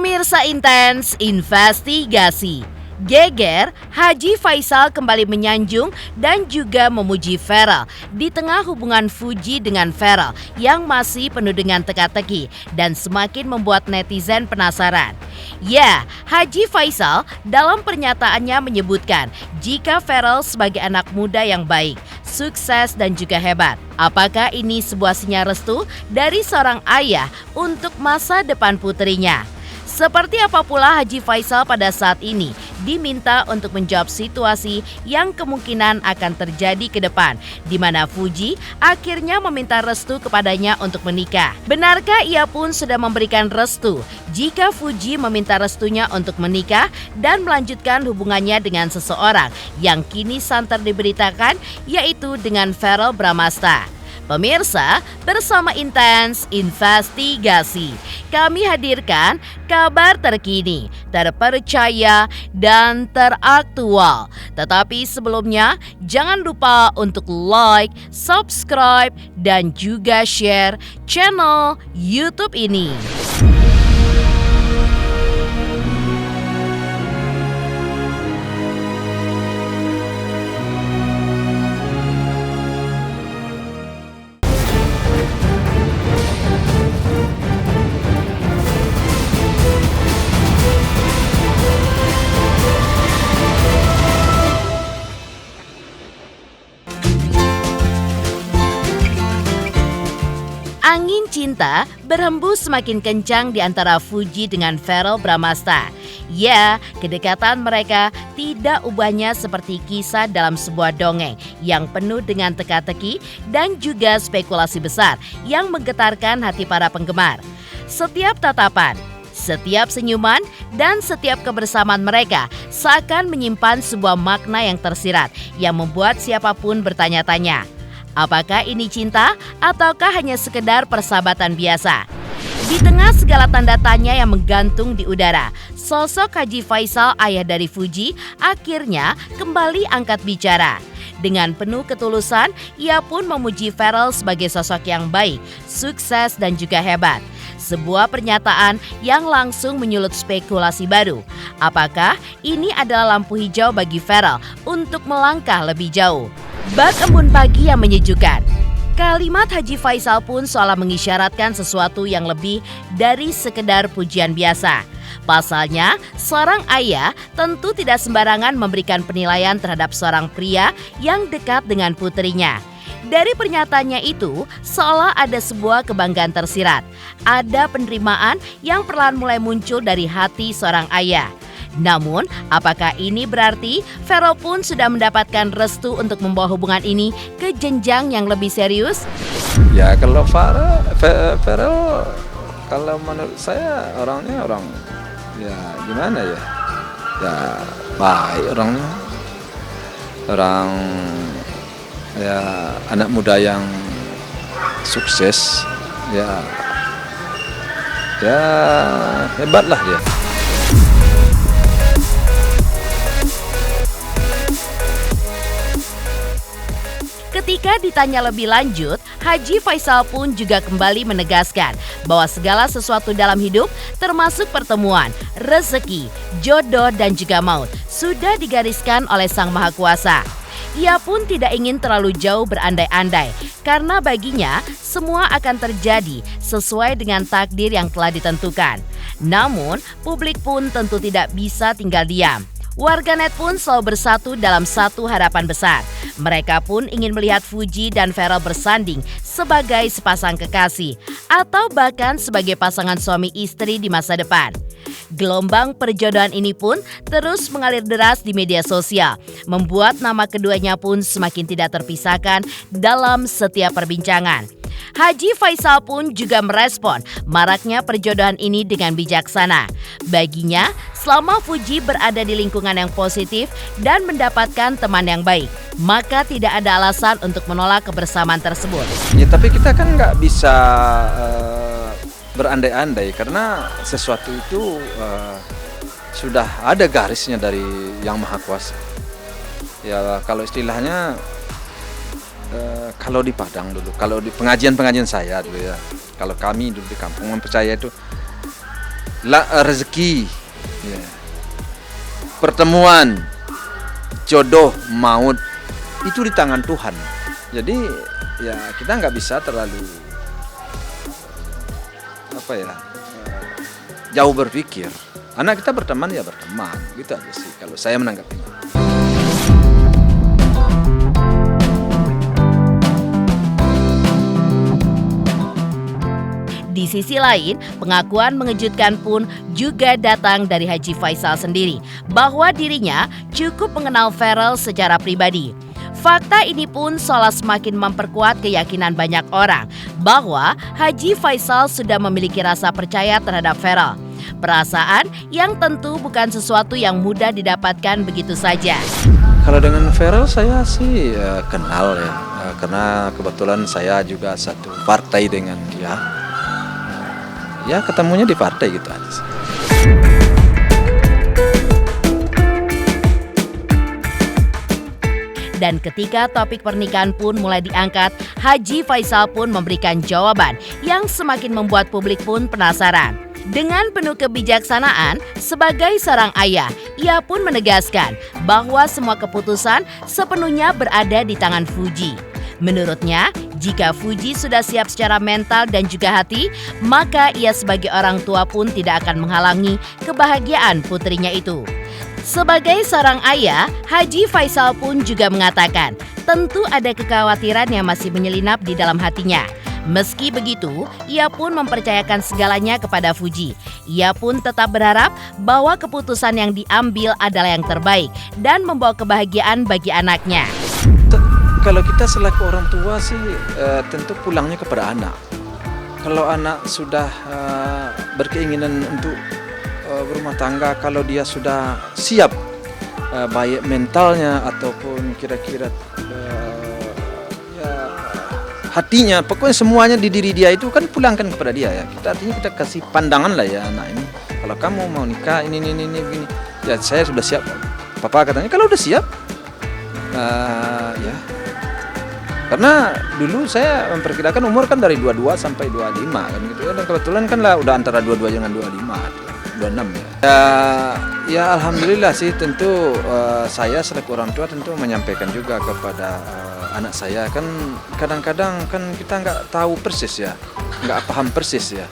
Pemirsa Intens Investigasi. Geger, Haji Faisal kembali menyanjung dan juga memuji Feral di tengah hubungan Fuji dengan Feral yang masih penuh dengan teka-teki dan semakin membuat netizen penasaran. Ya, Haji Faisal dalam pernyataannya menyebutkan jika Feral sebagai anak muda yang baik, sukses dan juga hebat. Apakah ini sebuah sinyal restu dari seorang ayah untuk masa depan putrinya? Seperti apa pula Haji Faisal pada saat ini diminta untuk menjawab situasi yang kemungkinan akan terjadi ke depan, di mana Fuji akhirnya meminta restu kepadanya untuk menikah. Benarkah ia pun sudah memberikan restu jika Fuji meminta restunya untuk menikah dan melanjutkan hubungannya dengan seseorang yang kini santer diberitakan, yaitu dengan Verrell Bramasta? Pemirsa, bersama Intens Investigasi, kami hadirkan kabar terkini, terpercaya, dan teraktual. Tetapi sebelumnya, jangan lupa untuk like, subscribe, dan juga share channel YouTube ini. Angin cinta berhembus semakin kencang di antara Fuji dengan Verrell Bramasta. Ya, kedekatan mereka tidak ubahnya seperti kisah dalam sebuah dongeng yang penuh dengan teka-teki dan juga spekulasi besar yang menggetarkan hati para penggemar. Setiap tatapan, setiap senyuman, dan setiap kebersamaan mereka seakan menyimpan sebuah makna yang tersirat yang membuat siapapun bertanya-tanya. Apakah ini cinta ataukah hanya sekedar persahabatan biasa? Di tengah segala tanda tanya yang menggantung di udara, sosok Haji Faisal, ayah dari Fuji, akhirnya kembali angkat bicara. Dengan penuh ketulusan, ia pun memuji Verrell sebagai sosok yang baik, sukses dan juga hebat. Sebuah pernyataan yang langsung menyulut spekulasi baru. Apakah ini adalah lampu hijau bagi Verrell untuk melangkah lebih jauh? Bak embun pagi yang menyejukkan. Kalimat Haji Faisal pun seolah mengisyaratkan sesuatu yang lebih dari sekedar pujian biasa. Pasalnya, seorang ayah tentu tidak sembarangan memberikan penilaian terhadap seorang pria yang dekat dengan putrinya. Dari pernyataannya itu, seolah ada sebuah kebanggaan tersirat. Ada penerimaan yang perlahan mulai muncul dari hati seorang ayah. Namun, apakah ini berarti Verrell pun sudah mendapatkan restu untuk membawa hubungan ini ke jenjang yang lebih serius? Ya, kalau Verrell, kalau menurut saya orangnya orang ya gimana ya? Ya baik orangnya. Orang ya anak muda yang sukses, ya hebat lah dia. Ketika ditanya lebih lanjut, Haji Faisal pun juga kembali menegaskan bahwa segala sesuatu dalam hidup termasuk pertemuan, rezeki, jodoh dan juga maut sudah digariskan oleh Sang Maha Kuasa. Ia pun tidak ingin terlalu jauh berandai-andai karena baginya semua akan terjadi sesuai dengan takdir yang telah ditentukan. Namun, publik pun tentu tidak bisa tinggal diam. Warganet pun selalu bersatu dalam satu harapan besar. Mereka pun ingin melihat Fuji dan Verrell bersanding sebagai sepasang kekasih atau bahkan sebagai pasangan suami istri di masa depan. Gelombang perjodohan ini pun terus mengalir deras di media sosial, membuat nama keduanya pun semakin tidak terpisahkan dalam setiap perbincangan. Haji Faisal pun juga merespon maraknya perjodohan ini dengan bijaksana. Baginya, selama Fuji berada di lingkungan yang positif dan mendapatkan teman yang baik, maka tidak ada alasan untuk menolak kebersamaan tersebut. Ya, tapi kita kan nggak bisa berandai-andai karena sesuatu itu sudah ada garisnya dari Yang Maha Kuasa. Ya, kalau istilahnya kalau di Padang dulu, kalau di pengajian saya dulu ya, kalau kami dulu di kampung mempercaya itu rezeki, ya. Pertemuan, jodoh, maut itu di tangan Tuhan. Jadi ya kita nggak bisa terlalu jauh berpikir. Anak kita berteman ya berteman, gitu aja sih kalau saya menanggapinya. Di sisi lain, pengakuan mengejutkan pun juga datang dari Haji Faisal sendiri bahwa dirinya cukup mengenal Ferel secara pribadi. Fakta ini pun seolah semakin memperkuat keyakinan banyak orang bahwa Haji Faisal sudah memiliki rasa percaya terhadap Ferel. Perasaan yang tentu bukan sesuatu yang mudah didapatkan begitu saja. Kalau dengan Ferel saya sih kenal ya, karena kebetulan saya juga satu partai dengan dia. Ya ketemunya di partai gitu aja sih. Dan ketika topik pernikahan pun mulai diangkat, Haji Faisal pun memberikan jawaban yang semakin membuat publik pun penasaran. Dengan penuh kebijaksanaan, sebagai seorang ayah, ia pun menegaskan bahwa semua keputusan sepenuhnya berada di tangan Fuji. Menurutnya, jika Fuji sudah siap secara mental dan juga hati, maka ia sebagai orang tua pun tidak akan menghalangi kebahagiaan putrinya itu. Sebagai seorang ayah, Haji Faisal pun juga mengatakan, tentu ada kekhawatiran yang masih menyelinap di dalam hatinya. Meski begitu, ia pun mempercayakan segalanya kepada Fuji. Ia pun tetap berharap bahwa keputusan yang diambil adalah yang terbaik dan membawa kebahagiaan bagi anaknya. Kalau kita selaku orang tua sih tentu pulangnya kepada anak. Kalau anak sudah berkeinginan untuk berumah tangga, kalau dia sudah siap baik mentalnya ataupun kira-kira hatinya, pokoknya semuanya di diri dia itu kan pulangkan kepada dia ya. Artinya kita kasih pandangan lah ya anak ini. Kalau kamu mau nikah ini begini, ya saya sudah siap. Papa katanya kalau udah siap, ya. Karena dulu saya memperkirakan umur kan dari 22 sampai 25 kan gitu ya. Dan kebetulan kan lah udah antara 22 dengan 25, 26 ya. Ya alhamdulillah sih tentu saya selaku orang tua tentu menyampaikan juga kepada anak saya. Kan kadang-kadang kan kita nggak tahu persis ya, nggak paham persis ya.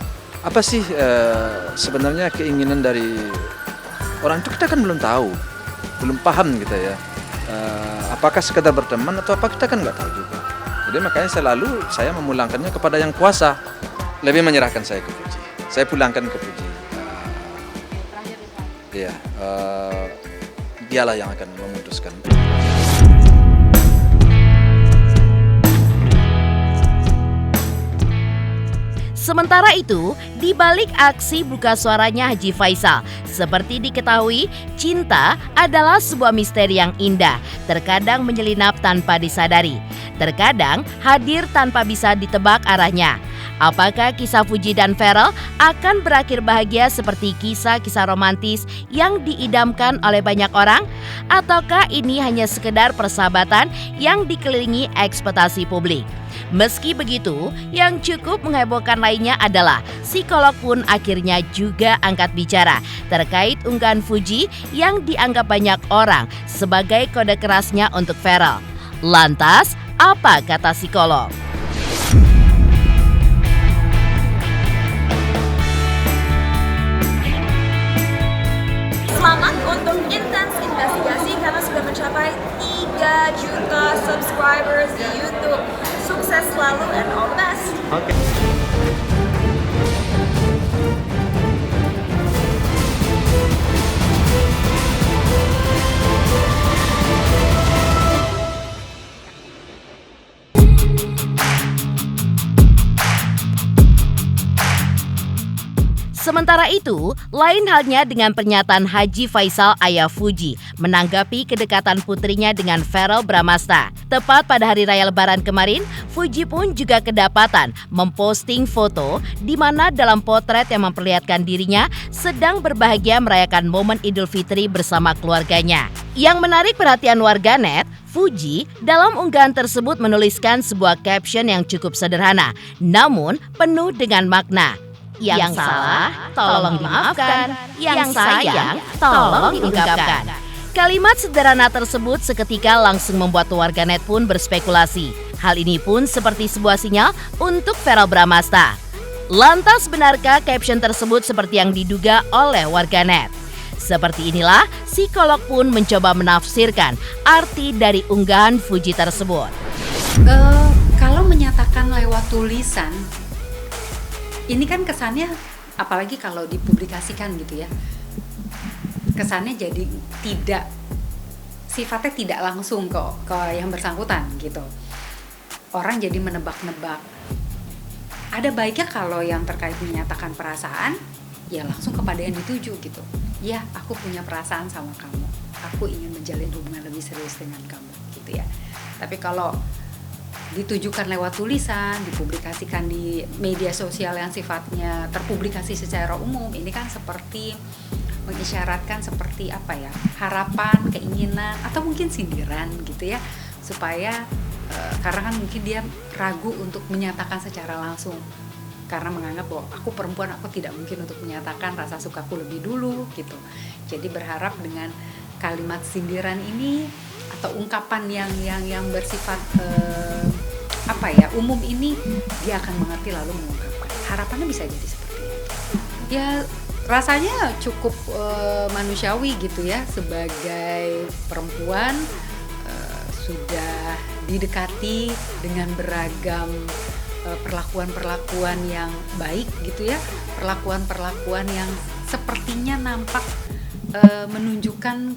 Apa sih sebenarnya keinginan dari orang itu kita kan belum tahu, belum paham gitu ya. Apakah sekedar berteman atau apa kita kan nggak tahu juga. Jadi makanya selalu saya memulangkannya kepada yang kuasa, lebih menyerahkan saya ke Fuji. Saya pulangkan ke Fuji. Iya, dialah yang akan memutuskan. Sementara itu, di balik aksi buka suaranya Haji Faisal, seperti diketahui, cinta adalah sebuah misteri yang indah, terkadang menyelinap tanpa disadari, terkadang hadir tanpa bisa ditebak arahnya. Apakah kisah Fuji dan Ferel akan berakhir bahagia seperti kisah-kisah romantis yang diidamkan oleh banyak orang? Ataukah ini hanya sekedar persahabatan yang dikelilingi ekspektasi publik? Meski begitu, yang cukup menghebohkan lainnya adalah psikolog pun akhirnya juga angkat bicara terkait unggahan Fuji yang dianggap banyak orang sebagai kode kerasnya untuk Ferel. Lantas, apa kata psikolog? Selamat untuk Intens Investigasi karena sudah mencapai 3 juta subscribers di YouTube. Sukses selalu and all the best. Okay. Sementara itu, lain halnya dengan pernyataan Haji Faisal ayah Fuji menanggapi kedekatan putrinya dengan Ferel Bramasta. Tepat pada hari raya Lebaran kemarin, Fuji pun juga kedapatan memposting foto di mana dalam potret yang memperlihatkan dirinya sedang berbahagia merayakan momen Idul Fitri bersama keluarganya. Yang menarik perhatian warganet, Fuji dalam unggahan tersebut menuliskan sebuah caption yang cukup sederhana, namun penuh dengan makna. Yang salah, tolong dimaafkan. Yang sayang, tolong diungkapkan. Kalimat sederhana tersebut seketika langsung membuat warganet pun berspekulasi. Hal ini pun seperti sebuah sinyal untuk Verrel Bramasta. Lantas benarkah caption tersebut seperti yang diduga oleh warganet? Seperti inilah, psikolog pun mencoba menafsirkan arti dari unggahan Fuji tersebut. Kalau menyatakan lewat tulisan, ini kan kesannya, apalagi kalau dipublikasikan gitu ya, kesannya jadi sifatnya tidak langsung ke yang bersangkutan gitu. Orang jadi menebak-nebak. Ada baiknya kalau yang terkait menyatakan perasaan, ya langsung kepada yang dituju gitu. Ya, aku punya perasaan sama kamu. Aku ingin menjalin hubungan lebih serius dengan kamu gitu ya. Tapi kalau ditujukan lewat tulisan, dipublikasikan di media sosial yang sifatnya terpublikasi secara umum, ini kan seperti mengisyaratkan seperti apa ya, harapan, keinginan, atau mungkin sindiran gitu ya, supaya karena kan mungkin dia ragu untuk menyatakan secara langsung, karena menganggap bahwa aku perempuan, aku tidak mungkin untuk menyatakan rasa sukaku lebih dulu gitu. Jadi berharap dengan kalimat sindiran ini atau ungkapan yang bersifat umum ini, dia akan mengerti lalu mengungkapkan. Harapannya bisa jadi seperti itu. Ya rasanya cukup manusiawi gitu ya, sebagai perempuan sudah didekati dengan beragam perlakuan-perlakuan yang baik gitu ya, perlakuan-perlakuan yang sepertinya nampak menunjukkan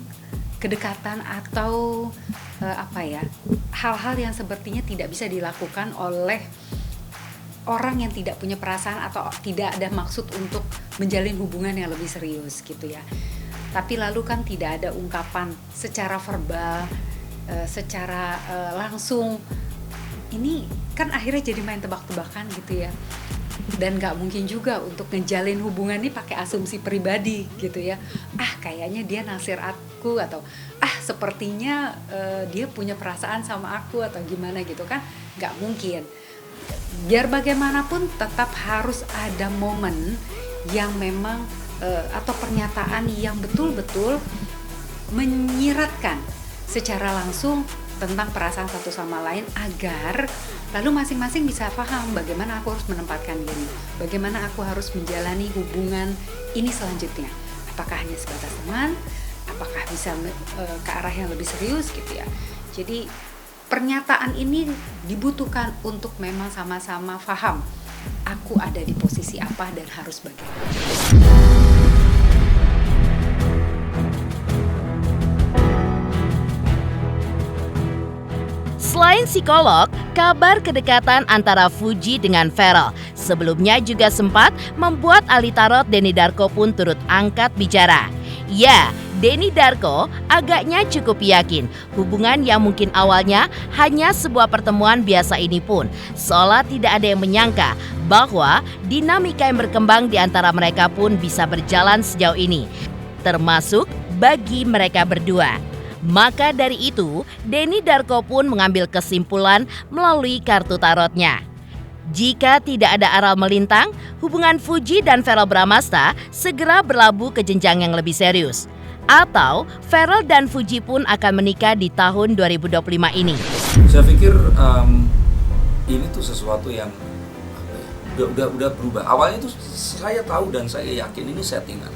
kedekatan atau hal-hal yang sepertinya tidak bisa dilakukan oleh orang yang tidak punya perasaan atau tidak ada maksud untuk menjalin hubungan yang lebih serius gitu ya. Tapi lalu kan tidak ada ungkapan secara verbal, secara langsung. Ini kan akhirnya jadi main tebak-tebakan gitu ya. Dan gak mungkin juga untuk ngejalin hubungan ini pakai asumsi pribadi gitu ya. Kayaknya dia naksir aku, atau sepertinya dia punya perasaan sama aku, atau gimana gitu kan. Gak mungkin. Biar bagaimanapun tetap harus ada momen yang memang atau pernyataan yang betul-betul menyiratkan secara langsung tentang perasaan satu sama lain, agar lalu masing-masing bisa paham bagaimana aku harus menempatkan diri, bagaimana aku harus menjalani hubungan ini selanjutnya. Apakah hanya sebatas teman, apakah bisa ke arah yang lebih serius gitu ya. Jadi pernyataan ini dibutuhkan untuk memang sama-sama paham aku ada di posisi apa dan harus bagaimana. Selain psikolog, kabar kedekatan antara Fuji dengan Verrel sebelumnya juga sempat membuat ahli tarot Denny Darko pun turut angkat bicara. Ya, Denny Darko agaknya cukup yakin hubungan yang mungkin awalnya hanya sebuah pertemuan biasa ini pun seolah tidak ada yang menyangka bahwa dinamika yang berkembang di antara mereka pun bisa berjalan sejauh ini, termasuk bagi mereka berdua. Maka dari itu, Denny Darko pun mengambil kesimpulan melalui kartu tarotnya. Jika tidak ada aral melintang, hubungan Fuji dan Verrel Bramasta segera berlabuh ke jenjang yang lebih serius. Atau Verrel dan Fuji pun akan menikah di tahun 2025 ini. Saya pikir ini tuh sesuatu yang udah berubah. Awalnya tuh saya tahu dan saya yakin ini settingan.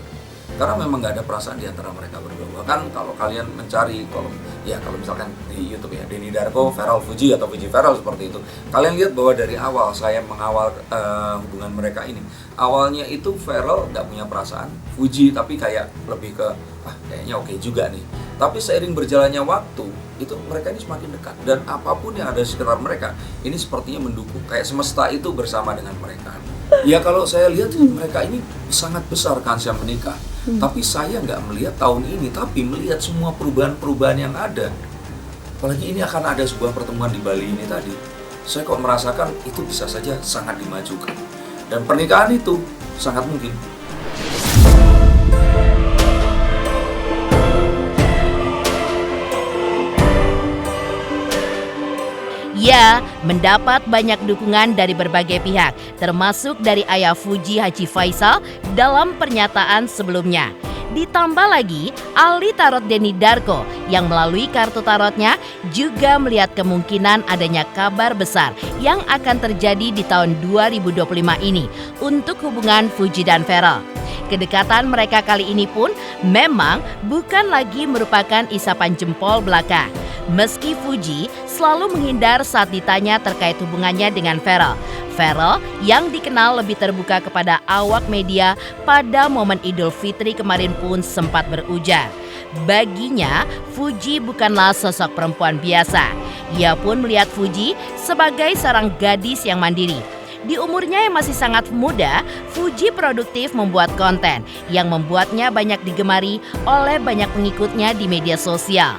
Karena memang nggak ada perasaan di antara mereka berdua. Bahkan kalau kalian mencari kalau misalkan di YouTube ya, Denny Darko, Verrel Fuji atau Fuji Verrel seperti itu, kalian lihat bahwa dari awal saya mengawal hubungan mereka ini, awalnya itu Verrel nggak punya perasaan, Fuji tapi kayak lebih ke kayaknya oke juga nih. Tapi seiring berjalannya waktu itu mereka ini semakin dekat, dan apapun yang ada di sekitar mereka ini sepertinya mendukung, kayak semesta itu bersama dengan mereka. Ya kalau saya lihat mereka ini sangat besar kansnya menikah. Tapi saya nggak melihat tahun ini, tapi melihat semua perubahan-perubahan yang ada. Apalagi ini akan ada sebuah pertemuan di Bali ini tadi. Saya kok merasakan itu bisa saja sangat dimajukan. Dan pernikahan itu sangat mungkin. Ia mendapat banyak dukungan dari berbagai pihak, termasuk dari ayah Fuji Haji Faisal dalam pernyataan sebelumnya. Ditambah lagi, ahli tarot Denny Darko yang melalui kartu tarotnya juga melihat kemungkinan adanya kabar besar yang akan terjadi di tahun 2025 ini untuk hubungan Fuji dan Ferrell. Kedekatan mereka kali ini pun memang bukan lagi merupakan isapan jempol belaka. Meski Fuji selalu menghindar saat ditanya terkait hubungannya dengan Ferrell. Ferrell yang dikenal lebih terbuka kepada awak media pada momen Idul Fitri kemarin pun sempat berujar. Baginya, Fuji bukanlah sosok perempuan biasa. Ia pun melihat Fuji sebagai seorang gadis yang mandiri. Di umurnya yang masih sangat muda, Fuji produktif membuat konten yang membuatnya banyak digemari oleh banyak pengikutnya di media sosial.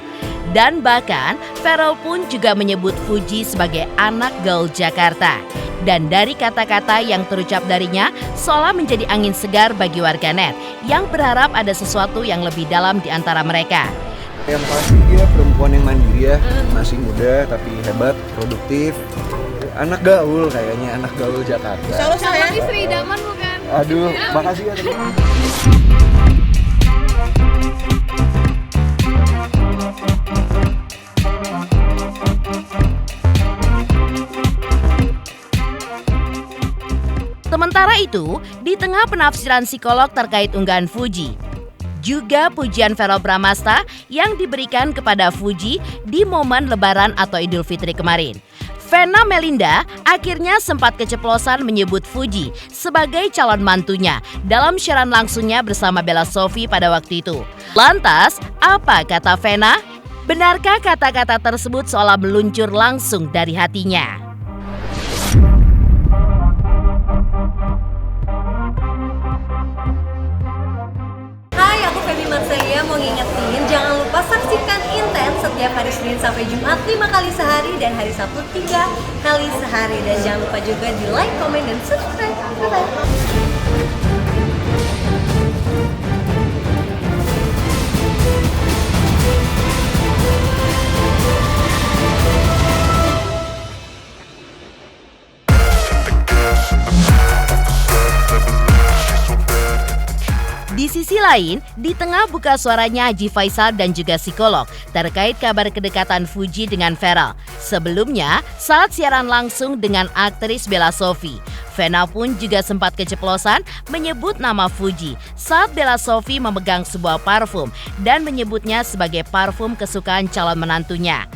Dan bahkan Ferrell pun juga menyebut Fuji sebagai anak gaul Jakarta. Dan dari kata-kata yang terucap darinya seolah menjadi angin segar bagi warganet yang berharap ada sesuatu yang lebih dalam di antara mereka. Yang pasti dia perempuan yang mandiri ya, masih muda tapi hebat, produktif. Anak gaul kayaknya, anak gaul Jakarta. Calon istri idaman bukan? Aduh, makasih ya teman. Sementara itu, di tengah penafsiran psikolog terkait unggahan Fuji, juga pujian Ferrell Bramasta yang diberikan kepada Fuji di momen Lebaran atau Idul Fitri kemarin. Vena Melinda akhirnya sempat keceplosan menyebut Fuji sebagai calon mantunya dalam siaran langsungnya bersama Bella Sophie pada waktu itu. Lantas, apa kata Vena? Benarkah kata-kata tersebut seolah meluncur langsung dari hatinya? Saya mau ngingetin, jangan lupa saksikan Intens setiap hari Senin sampai Jumat 5 kali sehari dan hari Sabtu 3 kali sehari. Dan jangan lupa juga di like, komen, dan subscribe. Bye-bye. Di sisi lain, di tengah buka suaranya Haji Faisal dan juga psikolog terkait kabar kedekatan Fuji dengan Ferrell. Sebelumnya, saat siaran langsung dengan aktris Bella Sophie, Vena pun juga sempat keceplosan menyebut nama Fuji saat Bella Sophie memegang sebuah parfum dan menyebutnya sebagai parfum kesukaan calon menantunya.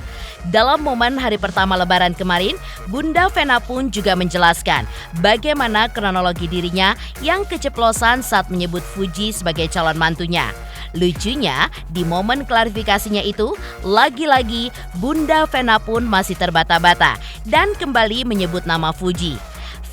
Dalam momen hari pertama Lebaran kemarin, Bunda Vena pun juga menjelaskan bagaimana kronologi dirinya yang keceplosan saat menyebut Fuji sebagai calon mantunya. Lucunya, di momen klarifikasinya itu, lagi-lagi Bunda Vena pun masih terbata-bata dan kembali menyebut nama Fuji.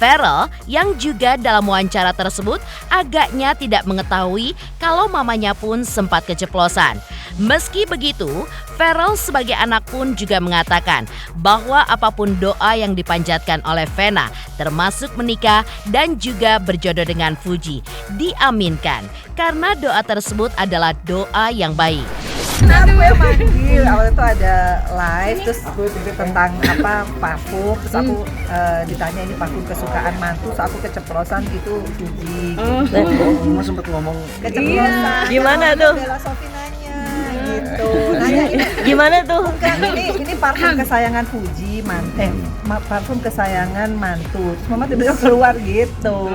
Ferrell yang juga dalam wawancara tersebut agaknya tidak mengetahui kalau mamanya pun sempat keceplosan. Meski begitu, Ferrell sebagai anak pun juga mengatakan bahwa apapun doa yang dipanjatkan oleh Vena, termasuk menikah dan juga berjodoh dengan Fuji, diaminkan karena doa tersebut adalah doa yang baik. Aku yang manggil, awalnya tuh ada live terus tentang apa parfum, terus aku ditanya ini parfum kesukaan mantu, terus aku keceplosan gitu Fuji. Mas sempat ngomong Keceplosan. Gimana tuh? Bella Sophie nanya gitu. Nanya ini Gimana tuh? bukan ini parfum kesayangan Fuji, parfum kesayangan mantu. Terus mama tiba-tiba keluar gitu.